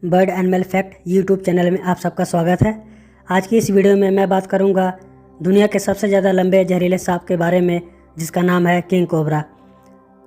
Bird animal fact YouTube channel में आप सबका स्वागत है। आज की इस वीडियो में मैं बात करूंगा दुनिया के सबसे ज़्यादा लंबे जहरीले सांप के बारे में, जिसका नाम है किंग कोबरा।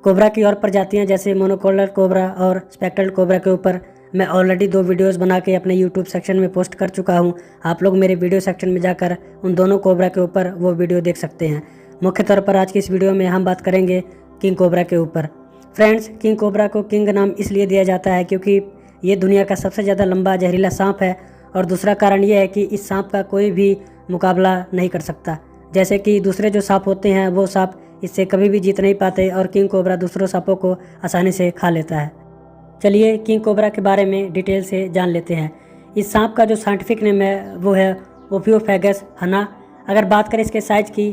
कोबरा की और प्रजातियां जैसे मोनोकोलर कोबरा और स्पेक्ट्रल कोबरा के ऊपर मैं ऑलरेडी 2 वीडियोस बना के अपने यूट्यूब सेक्शन में पोस्ट कर चुका हूं। आप लोग मेरे वीडियो सेक्शन में जाकर उन दोनों कोबरा के ऊपर वो वीडियो देख सकते हैं। मुख्य तौर पर आज की इस वीडियो में हम बात करेंगे किंग कोबरा के ऊपर। फ्रेंड्स, किंग कोबरा को किंग नाम इसलिए दिया जाता है क्योंकि ये दुनिया का सबसे ज़्यादा लंबा जहरीला सांप है, और दूसरा कारण ये है कि इस सांप का कोई भी मुकाबला नहीं कर सकता। जैसे कि दूसरे जो सांप होते हैं वो सांप इससे कभी भी जीत नहीं पाते, और किंग कोबरा दूसरों सांपों को आसानी से खा लेता है। चलिए किंग कोबरा के बारे में डिटेल से जान लेते हैं। इस सांप का जो साइंटिफिक नेम है वो है ओफियोफेगस हना। अगर बात करें इसके साइज़ की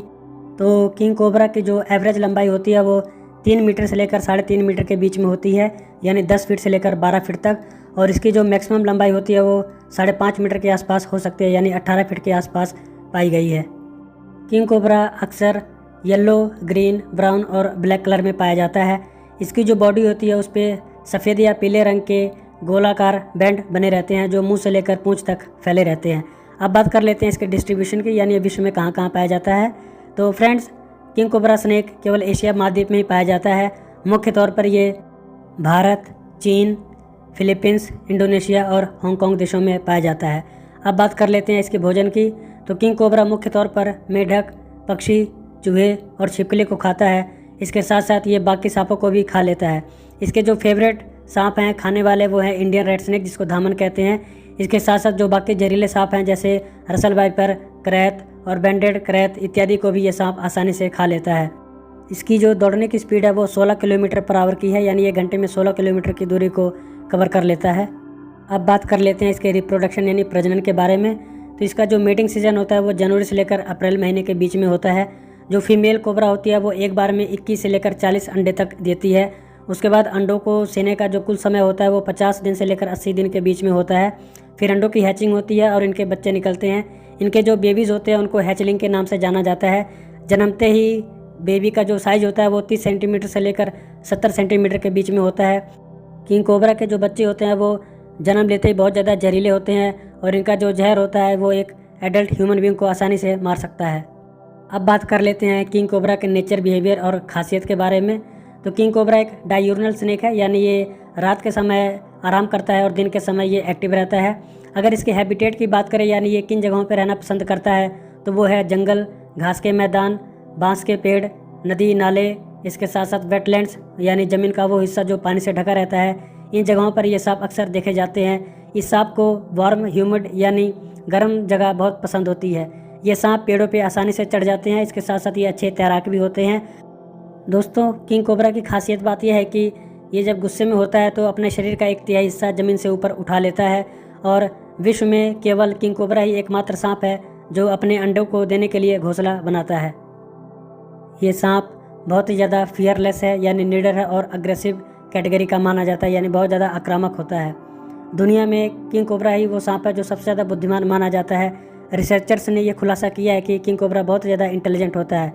तो किंग कोबरा की जो एवरेज लंबाई होती है वो 3 मीटर से लेकर 3.5 मीटर के बीच में होती है, यानी 10 फीट से लेकर 12 फीट तक। और इसकी जो मैक्सिमम लंबाई होती है वो 5.5 मीटर के आसपास हो सकती है, यानी 18 फीट के आसपास पाई गई है। किंग कोबरा अक्सर येलो, ग्रीन, ब्राउन और ब्लैक कलर में पाया जाता है। इसकी जो बॉडी होती है उस पर सफ़ेद या पीले रंग के गोलाकार बैंड बने रहते हैं जो मुंह से लेकर पूंछ तक फैले रहते हैं। अब बात कर लेते हैं इसके डिस्ट्रीब्यूशन की, यानी विश्व में कहाँ कहाँ पाया जाता है। तो फ्रेंड्स, किंग कोबरा स्नेक केवल एशिया महाद्वीप में ही पाया जाता है। मुख्य तौर पर ये भारत, चीन, फिलीपींस, इंडोनेशिया और हांगकांग देशों में पाया जाता है। अब बात कर लेते हैं इसके भोजन की। तो किंग कोबरा मुख्य तौर पर मेढक, पक्षी, चूहे और छिपकली को खाता है। इसके साथ साथ ये बाकी सांपों को भी खा लेता है। इसके जो फेवरेट सांप हैं खाने वाले वो हैं इंडियन रेड स्नेक, जिसको धामन कहते हैं। इसके साथ साथ जो बाकी जहरीले सांप हैं जैसे रसल वाइपर, करैत और बैंडेड करैत इत्यादि को भी ये सांप आसानी से खा लेता है। इसकी जो दौड़ने की स्पीड है वो 16 किलोमीटर पर आवर की है, यानी ये घंटे में 16 किलोमीटर की दूरी को कवर कर लेता है। अब बात कर लेते हैं इसके रिप्रोडक्शन यानी प्रजनन के बारे में। तो इसका जो मेटिंग सीजन होता है वो जनवरी से लेकर अप्रैल महीने के बीच में होता है। जो फीमेल कोबरा होती है वो एक बार में 21 से लेकर 40 अंडे तक देती है। उसके बाद अंडों को सेने का जो कुल समय होता है वो 50 दिन से लेकर 80 दिन के बीच में होता है। फिर अंडों की हैचिंग होती है और इनके बच्चे निकलते हैं। इनके जो बेबीज़ होते हैं उनको हैचलिंग के नाम से जाना जाता है। जन्मते ही बेबी का जो साइज़ होता है वो 30 सेंटीमीटर से लेकर 70 सेंटीमीटर के बीच में होता है। किंग कोबरा के जो बच्चे होते हैं वो जन्म लेते ही बहुत ज़्यादा जहरीले होते हैं, और इनका जो जहर होता है वो एक एडल्ट ह्यूमन बीइंग को आसानी से मार सकता है। अब बात कर लेते हैं किंग कोबरा के नेचर, बिहेवियर और खासियत के बारे में। तो किंग कोबरा एक डायूर्नल स्नेक है, यानी ये रात के समय आराम करता है और दिन के समय ये एक्टिव रहता है। अगर इसके हैबिटेट की बात करें, यानी ये किन जगहों पर रहना पसंद करता है, तो वो है जंगल, घास के मैदान, बांस के पेड़, नदी, नाले, इसके साथ साथ वेटलैंड्स यानी ज़मीन का वो हिस्सा जो पानी से ढका रहता है। इन जगहों पर ये सांप अक्सर देखे जाते हैं। इस सांप को वार्म, ह्यूमिड यानी गर्म जगह बहुत पसंद होती है। ये सांप पेड़ों पे आसानी से चढ़ जाते हैं। इसके साथ साथ ये अच्छे तैराक भी होते हैं। दोस्तों, किंग कोबरा की खासियत बात यह है कि ये जब गुस्से में होता है तो अपने शरीर का 1/3 हिस्सा ज़मीन से ऊपर उठा लेता है, और विश्व में केवल किंग कोबरा ही एकमात्र सांप है जो अपने अंडों को देने के लिए घोंसला बनाता है। ये सांप बहुत ही ज़्यादा फियरलेस है, यानी निडर है, और अग्रेसिव कैटेगरी का माना जाता है, यानी बहुत ज़्यादा आक्रामक होता है। दुनिया में किंग कोबरा ही वो सांप है जो सबसे ज़्यादा बुद्धिमान माना जाता है। रिसर्चर्स ने यह खुलासा किया है कि किंग कोबरा बहुत ज़्यादा इंटेलिजेंट होता है।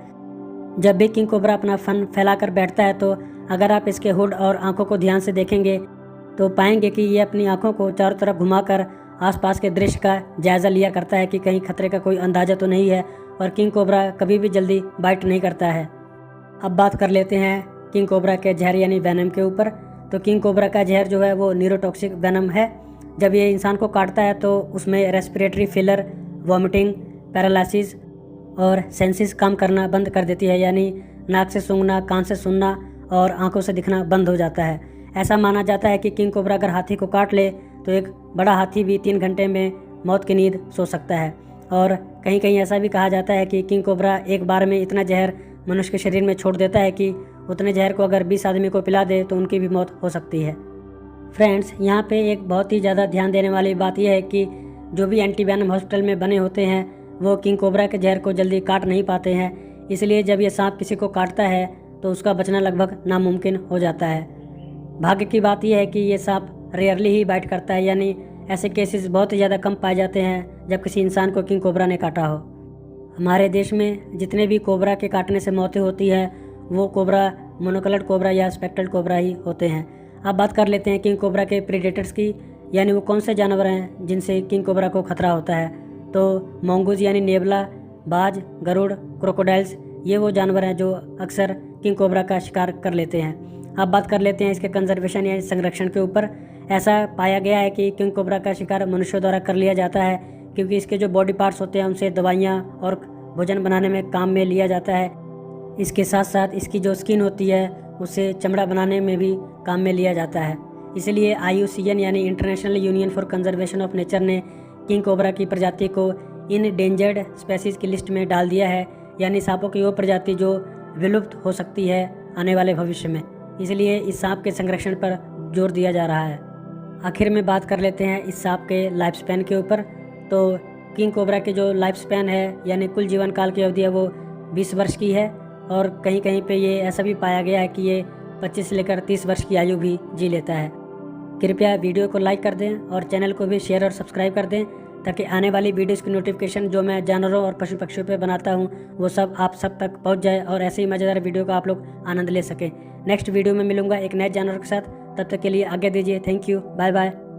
जब भी किंग कोबरा अपना फन फैलाकर बैठता है तो अगर आप इसके हुड और आंखों को ध्यान से देखेंगे तो पाएंगे कि ये अपनी आंखों को चारों तरफ घुमाकर आसपास के दृश्य का जायज़ा लिया करता है कि कहीं खतरे का कोई अंदाज़ा तो नहीं है, और किंग कोबरा कभी भी जल्दी बाइट नहीं करता है। अब बात कर लेते हैं किंग कोबरा के जहर यानी वेनम के ऊपर। तो किंग कोबरा का जहर जो है वो न्यूरोटॉक्सिक वेनम है। जब ये इंसान को काटता है तो उसमें रेस्पिरेटरी फेलर, वॉमिटिंग, पैरालिसिस और सेंसिस काम करना बंद कर देती है, यानी नाक से सूंघना, कान से सुनना और आंखों से दिखना बंद हो जाता है। ऐसा माना जाता है कि किंग कोबरा अगर हाथी को काट ले तो एक बड़ा हाथी भी 3 घंटे में मौत की नींद सो सकता है। और कहीं कहीं ऐसा भी कहा जाता है कि किंग कोबरा एक बार में इतना जहर मनुष्य के शरीर में छोड़ देता है कि उतने जहर को अगर 20 आदमी को पिला दे तो उनकी भी मौत हो सकती है। फ्रेंड्स, यहाँ पे एक बहुत ही ज़्यादा ध्यान देने वाली बात यह है कि जो भी एंटीवेनम हॉस्पिटल में बने होते हैं वो किंग कोबरा के जहर को जल्दी काट नहीं पाते हैं। इसलिए जब ये सांप किसी को काटता है तो उसका बचना लगभग नामुमकिन हो जाता है। भाग्य की बात यह है कि ये सांप रेयरली ही बाइट करता है, यानी ऐसे केसेस बहुत ही ज़्यादा कम पाए जाते हैं जब किसी इंसान को किंग कोबरा ने काटा हो। हमारे देश में जितने भी कोबरा के काटने से मौतें होती हैं वो कोबरा मोनोकलर कोबरा या स्पेक्ट्रल कोबरा ही होते हैं। अब बात कर लेते हैं किंग कोबरा के प्रीडेटर्स की, यानी वो कौन से जानवर हैं जिनसे किंग कोबरा को खतरा होता है। तो मोंगूज यानी नेवला, बाज, गरुड़, क्रोकोडाइल्स ये वो जानवर हैं जो अक्सर किंग कोबरा का शिकार कर लेते हैं। अब बात कर लेते हैं इसके कंजर्वेशन यानी संरक्षण के ऊपर। ऐसा पाया गया है कि किंग कोबरा का शिकार मनुष्यों द्वारा कर लिया जाता है क्योंकि इसके जो बॉडी पार्ट्स होते हैं उनसे दवाइयाँ और भोजन बनाने में काम में लिया जाता है। इसके साथ साथ इसकी जो स्किन होती है उसे चमड़ा बनाने में भी काम में लिया जाता है। इसलिए IUCN यानी international union for conservation of nature ने किंग कोबरा की प्रजाति को इनडेंजर्ड स्पेसीज की लिस्ट में डाल दिया है, यानी सांपों की वो प्रजाति जो विलुप्त हो सकती है आने वाले भविष्य में। इसलिए इस सांप के संरक्षण पर जोर दिया जा रहा है। आखिर में बात कर लेते हैं इस सांप के लाइफ स्पैन के ऊपर। तो किंग कोबरा के जो लाइफ स्पैन है यानी कुल जीवन काल की अवधि है वो 20 वर्ष की है, और कहीं कहीं पे ये ऐसा भी पाया गया है कि ये 25 से लेकर 30 वर्ष की आयु भी जी लेता है। कृपया वीडियो को लाइक कर दें और चैनल को भी शेयर और सब्सक्राइब कर दें ताकि आने वाली वीडियोज़ की नोटिफिकेशन जो मैं जानवरों और पशु पक्षियों पे बनाता हूँ वो सब आप सब तक पहुँच जाए और ऐसे ही मज़ेदार वीडियो का आप लोग आनंद ले सकें। नेक्स्ट वीडियो में मिलूंगा एक नए जानवर के साथ, तब तक के लिए आज्ञा दीजिए। Thank you, bye bye.